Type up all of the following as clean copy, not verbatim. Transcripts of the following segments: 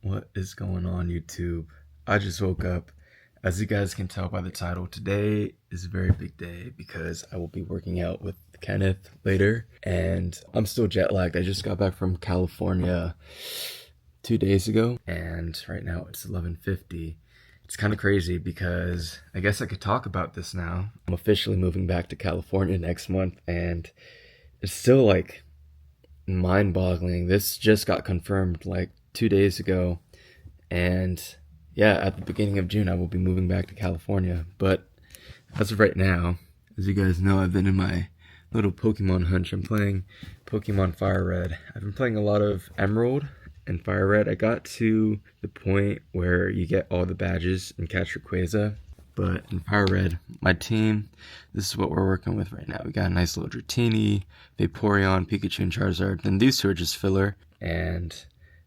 What is going on, YouTube? I just woke up. As you guys can tell by the title, today is a very big day because I will be working out with Kenneth later, and I'm still jet lagged. I just got back from California 2 days ago, and right now it's 11:50. It's kind of crazy because I guess I could talk about this now. I'm officially moving back to California next month, and it's still like mind-boggling. This just got confirmed like 2 days ago, and yeah, at the beginning of June I will be moving back to California. But as of right now, as you guys know, I've been in my little Pokemon hunch. I'm playing Pokemon Fire Red. I've been playing a lot of Emerald and Fire Red. I got to the point where you get all the badges and catch Rayquaza. But in Fire Red, my team, this is what we're working with right now. We got a nice little Dratini, Vaporeon, Pikachu, and Charizard. Then these two are just filler. And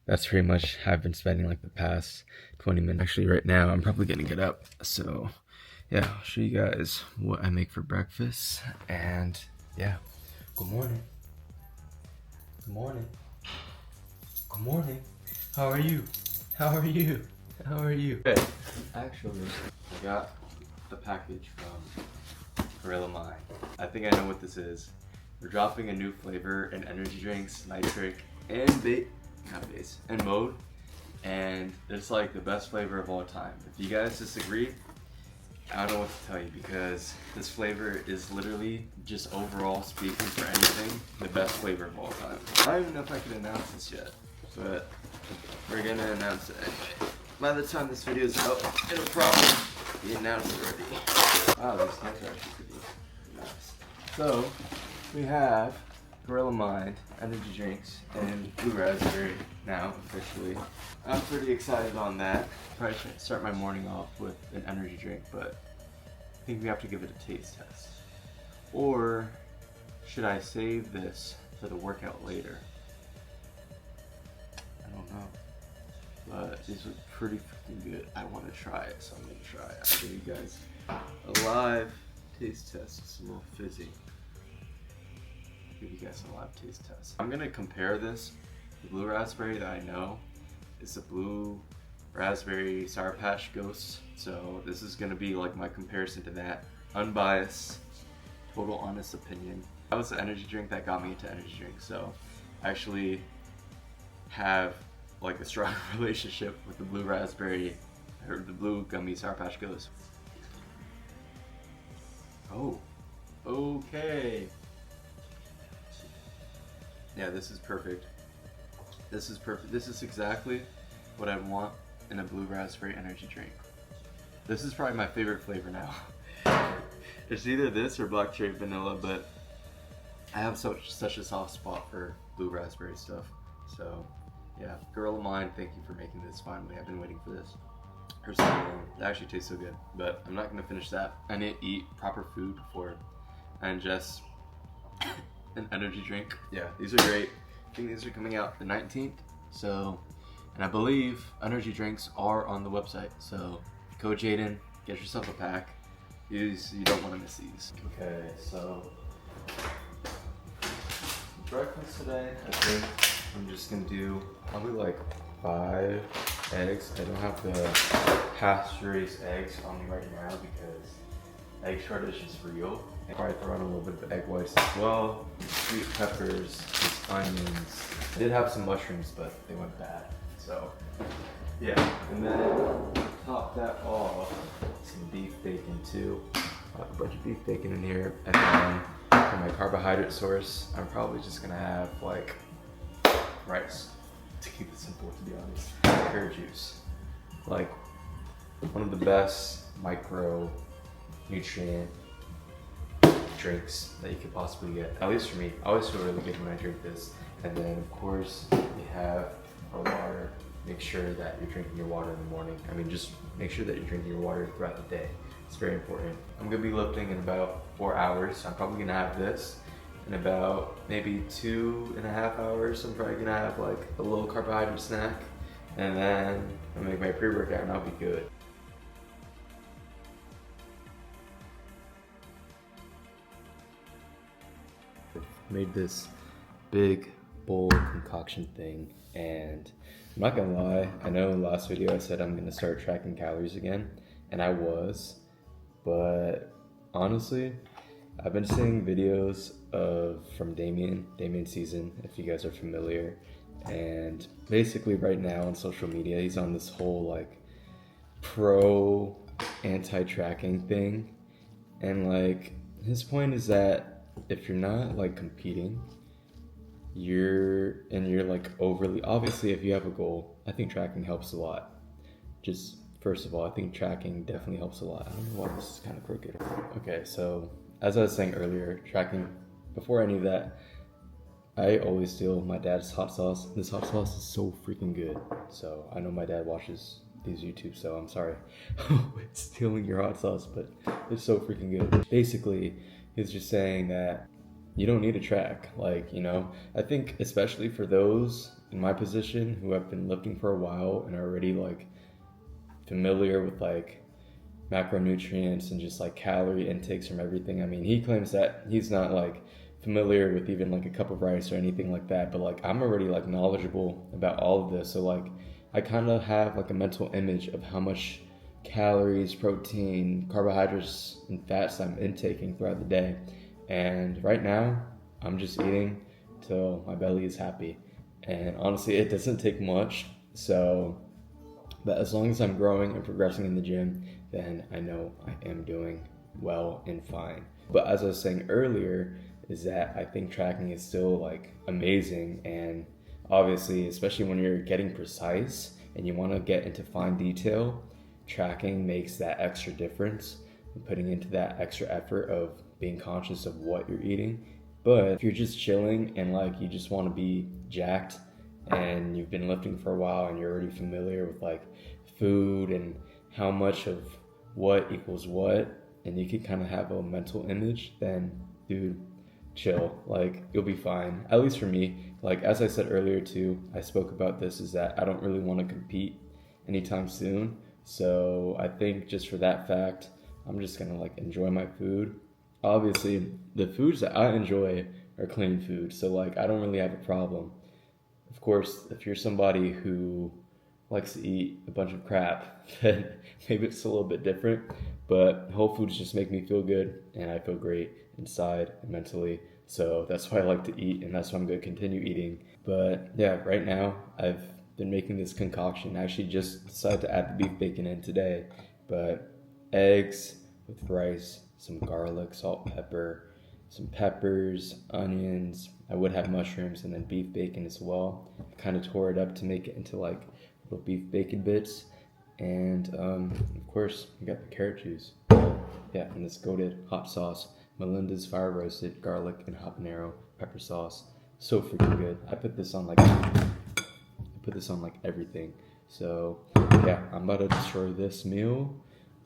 that's pretty much how I've been spending like the past 20 minutes. Actually, right now, I'm probably gonna get up. So, yeah, I'll show you guys what I make for breakfast. And, yeah, good morning. Good morning. Good morning. How are you? How are you? How are you? Okay, actually, I got the package from Gorilla Mind. I think I know what this is. We're dropping a new flavor in energy drinks, nitric, and and mode. And it's like the best flavor of all time. If you guys disagree, I don't know what to tell you, because this flavor is literally, just overall speaking for anything, the best flavor of all time. I don't even know if I can announce this yet, but we're gonna announce it anyway. By the time this video is out, it'll probably be announced already. Wow, these snacks are actually pretty nice. So, we have Gorilla Mind energy drinks and blue raspberry now, officially. I'm pretty excited on that. Probably should start my morning off with an energy drink, but I think we have to give it a taste test. Or should I save this for the workout later? I don't know. But these look pretty freaking good. I want to try it, so I'm going to try it. I'll show you guys a live taste test. It's a little fizzy. I'll give you guys a live taste test. I'm going to compare this. The blue raspberry that I know is the blue raspberry Sour Patch Ghost. So this is going to be like my comparison to that. Unbiased, total honest opinion. That was the energy drink that got me into energy drinks. So I actually have like a strong relationship with the blue raspberry, or the blue gummy Sour Patch Ghost. Oh, okay. Yeah, this is perfect. This is perfect. This is exactly what I want in a blue raspberry energy drink. This is probably my favorite flavor now. It's either this or black cherry vanilla, but I have such a soft spot for blue raspberry stuff. So yeah, Gorilla Mind, thank you for making this finally. I've been waiting for this for so long. It actually tastes so good, but I'm not gonna finish that. I need to eat proper food before I ingest an energy drink. Yeah, these are great. I think these are coming out the 19th. So, and I believe energy drinks are on the website. So, code Jaydon, get yourself a pack. You don't want to miss these. Okay, so breakfast today, I think I'm just gonna do probably like 5 eggs. I don't have the pasture-raised eggs on me right now because egg shortage is real. I probably throw in a little bit of egg whites as well, sweet peppers, these onions. I did have some mushrooms, but they went bad. So yeah, and then top that off, some beef bacon too. I have a bunch of beef bacon in here, and then for my carbohydrate source, I'm probably just gonna have like rice, to keep it simple, to be honest. Carrot juice, like one of the best micronutrient drinks that you could possibly get, at least for me. I always feel really good when I drink this. And then of course we have our water. Make sure that you're drinking your water in the morning. I mean, just make sure that you're drinking your water throughout the day. It's very important. I'm gonna be lifting in about 4 hours, so I'm probably gonna have this. In about maybe 2.5 hours, I'm probably gonna have like a little carbohydrate snack, and then I'll make my pre-workout and I'll be good. I've made this big bowl concoction thing. And I'm not gonna lie, I know in the last video I said I'm gonna start tracking calories again, and I was, but honestly, I've been seeing videos from Damien Season, if you guys are familiar, and basically right now on social media he's on this whole like pro anti-tracking thing, and like his point is that if you're not like competing, you're like overly, obviously if you have a goal, I think tracking helps a lot. Just first of all, I think tracking definitely helps a lot. I don't know why this is kind of crooked. Okay, so as I was saying earlier, tracking, before any of that, I always steal my dad's hot sauce. This hot sauce is so freaking good. So I know my dad watches these YouTube, so I'm sorry stealing your hot sauce, but it's so freaking good. Basically, he's just saying that you don't need to track. Like, you know, I think especially for those in my position who have been lifting for a while and are already like familiar with like macronutrients and just like calorie intakes from everything. I mean, he claims that he's not like familiar with even like a cup of rice or anything like that, but like I'm already like knowledgeable about all of this, so like I kind of have like a mental image of how much calories, protein, carbohydrates, and fats I'm intaking throughout the day. And right now I'm just eating till my belly is happy, and honestly it doesn't take much. So but as long as I'm growing and progressing in the gym, then I know I am doing well and fine. But as I was saying earlier, is that I think tracking is still like amazing, and obviously, especially when you're getting precise and you want to get into fine detail, tracking makes that extra difference and putting into that extra effort of being conscious of what you're eating. But if you're just chilling and like you just want to be jacked and you've been lifting for a while and you're already familiar with like food and how much of what equals what, and you can kind of have a mental image, then dude, chill, like you'll be fine. At least for me, like as I said earlier too, I spoke about this, is that I don't really want to compete anytime soon. So I think just for that fact, I'm just gonna like enjoy my food. Obviously the foods that I enjoy are clean food, so like I don't really have a problem. Of course, if you're somebody who likes to eat a bunch of crap, then maybe it's a little bit different. But whole foods just make me feel good, and I feel great inside and mentally. So that's why I like to eat, and that's why I'm going to continue eating. But yeah, right now I've been making this concoction. I actually just decided to add the beef bacon in today. But eggs with rice, some garlic, salt, pepper, some peppers, onions. I would have mushrooms, and then beef bacon as well. I kind of tore it up to make it into like little beef bacon bits. And of course, we got the carrot juice. Yeah, and this goated hot sauce, Melinda's fire roasted garlic and habanero pepper sauce. So freaking good. I put this on like everything. So yeah, I'm about to destroy this meal,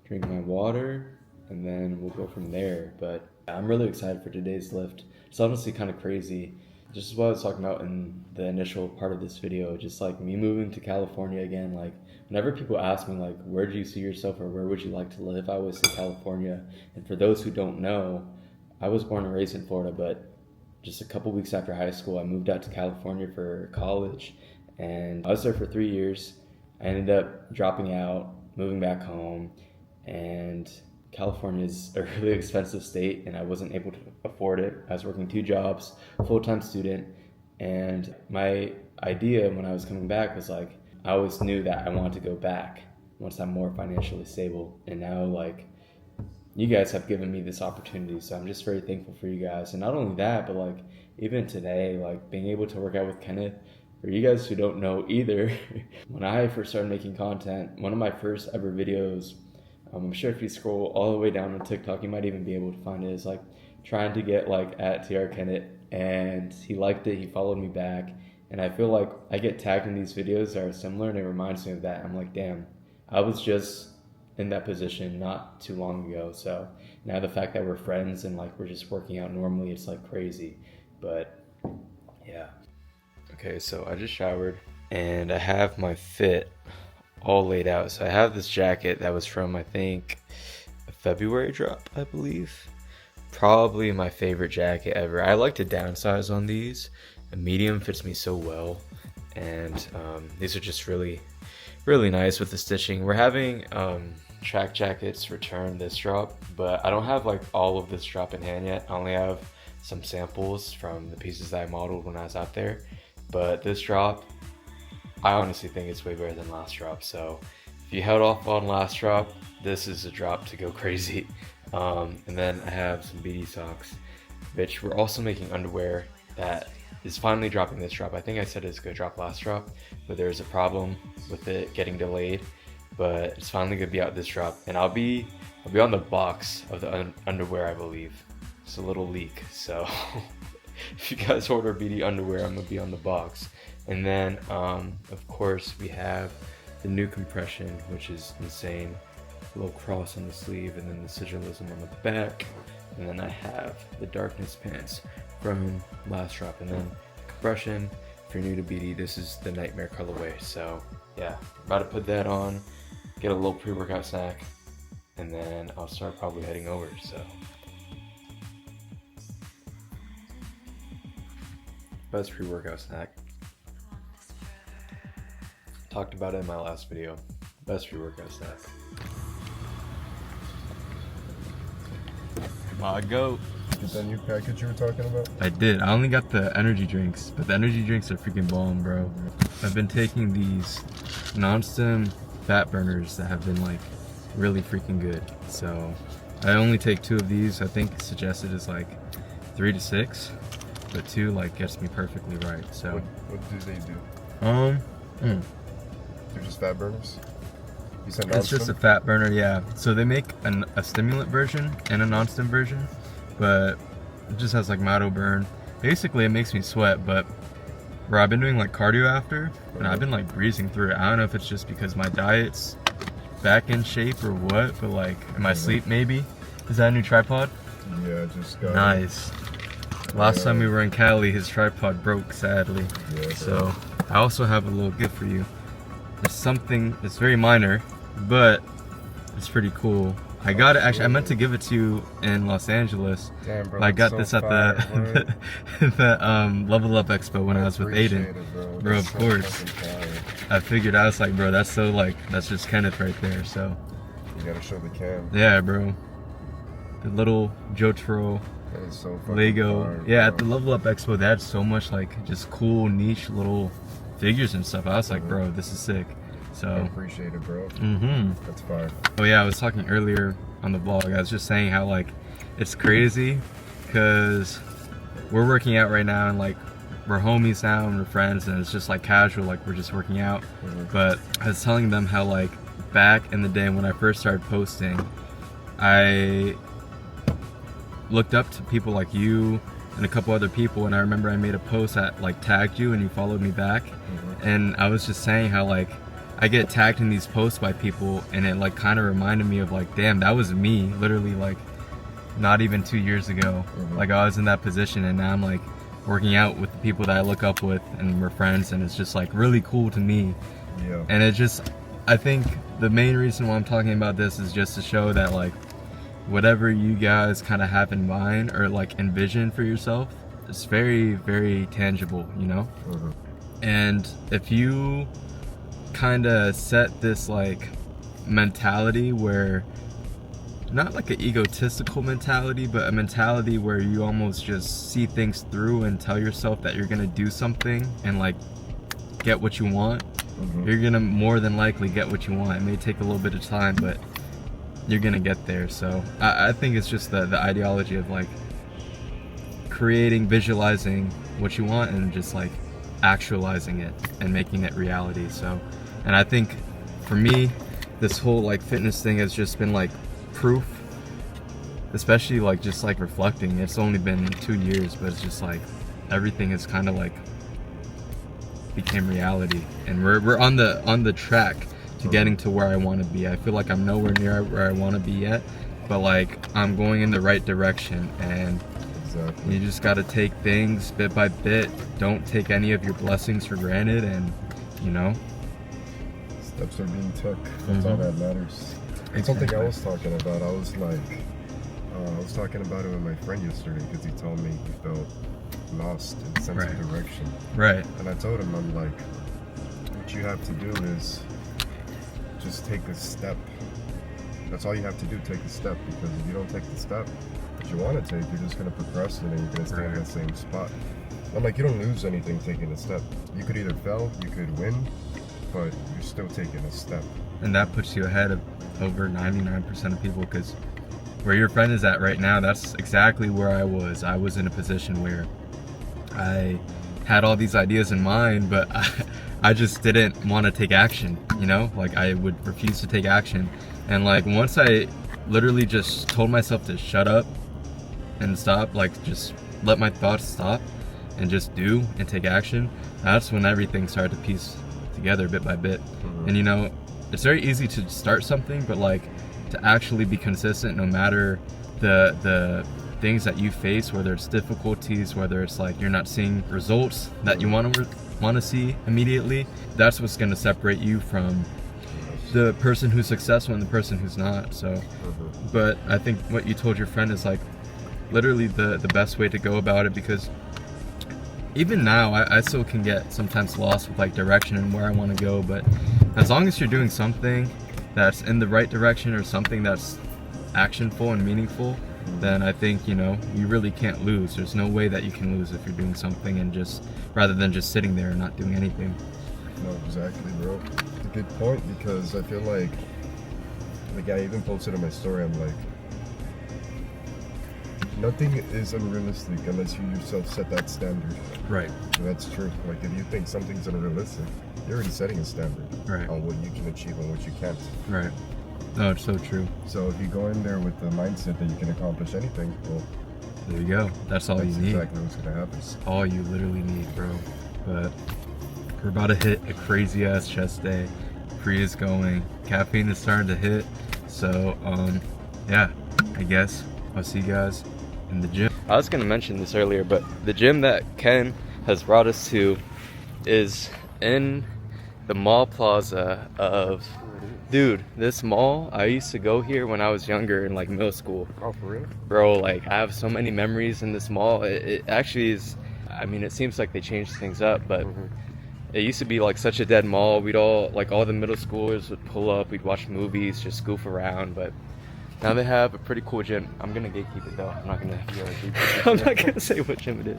drink my water, and then we'll go from there. But I'm really excited for today's lift. It's honestly kind of crazy. Just as what I was talking about in the initial part of this video, just like me moving to California again. Like whenever people ask me like, where do you see yourself or where would you like to live, I always say California. And for those who don't know, I was born and raised in Florida, but just a couple weeks after high school, I moved out to California for college, and I was there for 3 years. I ended up dropping out, moving back home, and California is a really expensive state, and I wasn't able to afford it. I was working 2 jobs, full-time student, and my idea when I was coming back was like, I always knew that I wanted to go back once I'm more financially stable. And now like you guys have given me this opportunity, so I'm just very thankful for you guys. And not only that, but like even today, like being able to work out with Kenneth. For you guys who don't know either, when I first started making content, one of my first ever videos, I'm sure if you scroll all the way down on TikTok, you might even be able to find it, is like trying to get like at Trkennet, and he liked it, he followed me back, and I feel like I get tagged in these videos that are similar, and it reminds me of that. I'm like, damn, I was just in that position not too long ago. So now the fact that we're friends and like we're just working out normally, it's like crazy. But yeah. Okay, so I just showered and I have my fit all laid out. So I have this jacket that was from, I think, a February drop, I believe. Probably my favorite jacket ever. I like to downsize on these A medium fits me so well, and these are just really nice with the stitching. We're having track jackets return this drop, but I don't have like all of this drop in hand yet. I only have some samples from the pieces that I modeled when I was out there, but this drop, I honestly think it's way better than last drop. So if you held off on last drop, this is a drop to go crazy. And then I have some BD socks, which we're also making underwear that is finally dropping this drop. I think I said it's gonna drop last drop, but there's a problem with it getting delayed. But it's finally gonna be out this drop, and I'll be on the box of the underwear, I believe. It's a little leak, so if you guys order BD underwear, I'm gonna be on the box. And then of course we have the new compression, which is insane. A little cross on the sleeve, and then the sigillism on the back. And then I have the darkness pants from last drop, and then compression. If you're new to BD, this is the nightmare colorway. So yeah, about to put that on, get a little pre-workout snack, and then I'll start probably heading over. So best pre-workout snack, talked about it in my last video. Best pre-workout snack, my goat. Get that new package you were talking about? I did. I only got the energy drinks, but the energy drinks are freaking bomb, bro. I've been taking these non-stim fat burners that have been like really freaking good. So I only take 2 of these. I think suggested is like 3 to 6, but 2 like gets me perfectly right. So what do they do? They're just fat burners? You said non-stim? It's just a fat burner, yeah. So they make a stimulant version and a non-stim version, but it just has like mild burn. Basically it makes me sweat, but bro, I've been doing like cardio after, and I've been like breezing through it. I don't know if it's just because my diet's back in shape or what, but like in my sleep maybe. Is that a new tripod? Yeah, I just got nice. Last time we were in Cali, his tripod broke sadly. Yeah, so I also have a little gift for you. It's something, it's very minor, but it's pretty cool. I got it, actually I meant to give it to you in Los Angeles. Damn, bro, I got so this at fire, the Level Up Expo when I was with Jaydon. Bro, of course. I figured, I was like, bro, that's so like, that's just Kenneth right there, so. You gotta show the cam. Yeah, bro. The little Jotaro That is so fucking Lego. fire, Yeah, bro. at the Level Up Expo, they had so much like just cool niche little figures and stuff. I was like, bro, this is sick. So I appreciate it, bro. That's fire. Oh yeah, I was talking earlier on the vlog. I was just saying how like it's crazy because we're working out right now, and like we're homies now and we're friends, and it's just like casual, like we're just working out. But I was telling them how like back in the day when I first started posting, I looked up to people like you and a couple other people, and I remember I made a post that like tagged you and you followed me back. And I was just saying how like I get tagged in these posts by people, and it like kind of reminded me of like, damn, that was me literally like not even 2 years ago. Like I was in that position, and now I'm like working out with the people that I look up with, and we're friends, and it's just like really cool to me. Yeah. And it just, I think the main reason why I'm talking about this is just to show that like whatever you guys kind of have in mind or like envision for yourself, it's very, very tangible, you know? And if you kind of set this like mentality where, not like an egotistical mentality, but a mentality where you almost just see things through and tell yourself that you're gonna do something and like get what you want, you're gonna more than likely get what you want. It may take a little bit of time, but you're gonna get there. So I think it's just the ideology of like creating, visualizing what you want, and just like actualizing it and making it reality. So, and I think for me, this whole like fitness thing has just been like proof, especially like just like reflecting. It's only been 2 years, but it's just like everything has kind of like became reality, and we're on the track to getting to where I want to be. I feel like I'm nowhere near where I want to be yet, but like I'm going in the right direction, and you just got to take things bit by bit. Don't take any of your blessings for granted, and you know, steps are being took. That's all that matters. It's something I was talking about. I was like, I was talking about it with my friend yesterday, because he told me he felt lost in sense Right. of direction. Right. And I told him, I'm like, what you have to do is just take a step. That's all you have to do, take a step. Because if you don't take the step that you want to take, you're just going to procrastinate. You're going to stay in the same spot. I'm like, you don't lose anything taking a step. You could either fail, you could win, but you're still taking a step. And that puts you ahead of over 99% of people, because where your friend is at right now, that's exactly where I was. I was in a position where I had all these ideas in mind, but I just didn't want to take action, you know? Like, I would refuse to take action. And like, once I literally just told myself to shut up and stop, like just let my thoughts stop and just do and take action, that's when everything started to piece together bit by bit. And you know, it's very easy to start something, but like to actually be consistent no matter the things that you face, whether it's difficulties, whether it's like you're not seeing results that you want to see immediately, that's what's going to separate you from the person who's successful and the person who's not. So but I think what you told your friend is like literally the best way to go about it, because even now I still can get sometimes lost with like direction and where I want to go, but as long as you're doing something that's in the right direction or something that's actionful and meaningful, then I think, you know, you really can't lose. There's no way that you can lose if you're doing something and just rather than just sitting there and not doing anything. No, exactly, bro. It's a good point, because I feel like I even posted in my story, I'm like, nothing is unrealistic unless you yourself set that standard. Right. And that's true. Like, if you think something's unrealistic, you're already setting a standard on what you can achieve and what you can't. Right. No, it's so true. So if you go in there with the mindset that you can accomplish anything, well, there you go. That's all you need. That's exactly what's gonna happen. That's all you literally need, bro. But we're about to hit a crazy ass chest day. Pre is going. Caffeine is starting to hit. So yeah, I guess I'll see you guys in the gym. I was gonna mention this earlier, but the gym that Ken has brought us to is in the mall plaza of, dude, this mall, I used to go here when I was younger in like middle school. Oh, for real? Bro, like I have so many memories in this mall. It actually is, I mean, it seems like they changed things up, but it used to be like such a dead mall. We'd all, like all the middle schoolers would pull up, we'd watch movies, just goof around, but now they have a pretty cool gym. I'm gonna gatekeep it though. I'm not gonna I'm not gonna say what gym it is.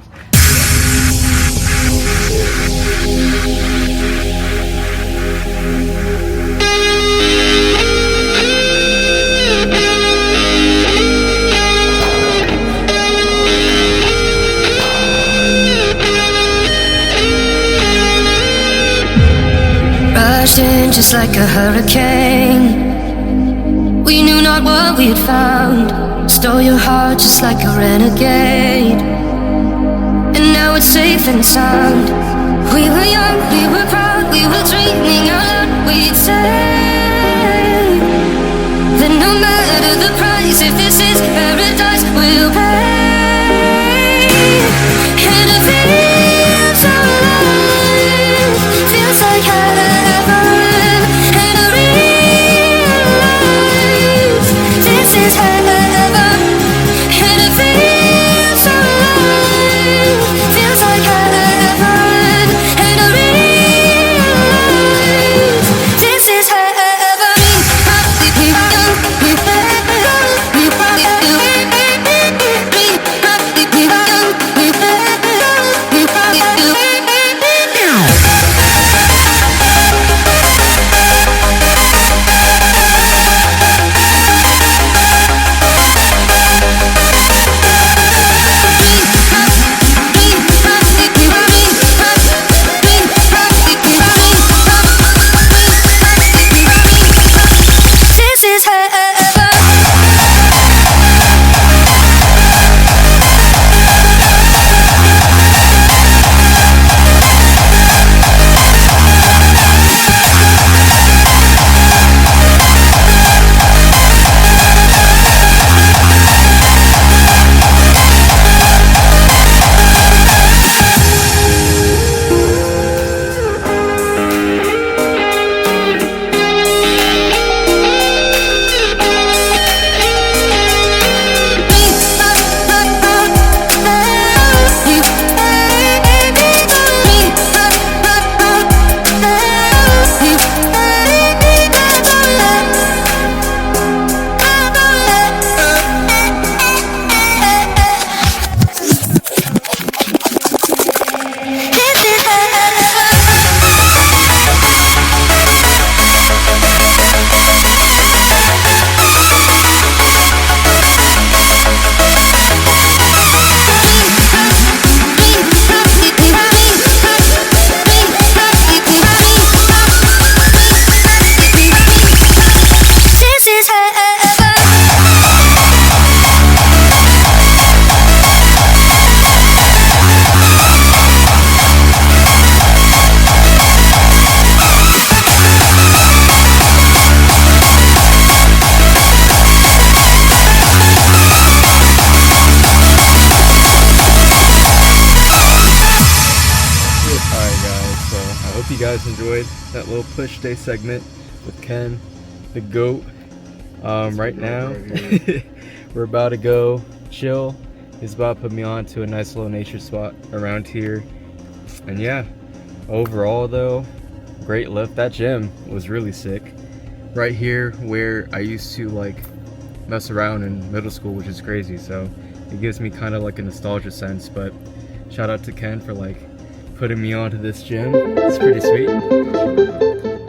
Rushing just like a hurricane, we knew not what we had found. Stole your heart just like a renegade, and now it's safe and sound. We were young, we were proud, we were dreaming out loud. We'd say that no matter the price, if this is paradise, we'll pay. And it feels alive, feels like heaven. And I realize this is heaven. And it feels alive, feels like heaven. And I realize this is heaven. enjoyed that little push day segment with Ken, the GOAT. Right now, we're about to go chill. He's about to put me on to a nice little nature spot around here. And yeah, overall though, great lift. That gym was really sick. Right here where I used to like mess around in middle school, which is crazy. So it gives me kind of like a nostalgia sense, but shout out to Ken for like putting me onto this gym. It's pretty sweet.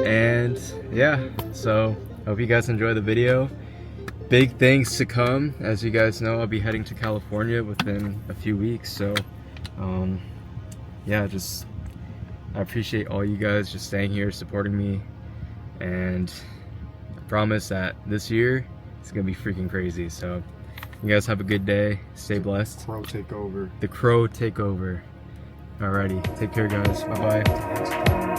And yeah, so hope you guys enjoy the video. Big things to come. As you guys know, I'll be heading to California within a few weeks. So yeah, I appreciate all you guys just staying here, supporting me, and I promise that this year it's gonna be freaking crazy. So you guys have a good day, stay blessed. Crow takeover. The Crow takeover. Alrighty, take care guys, bye bye.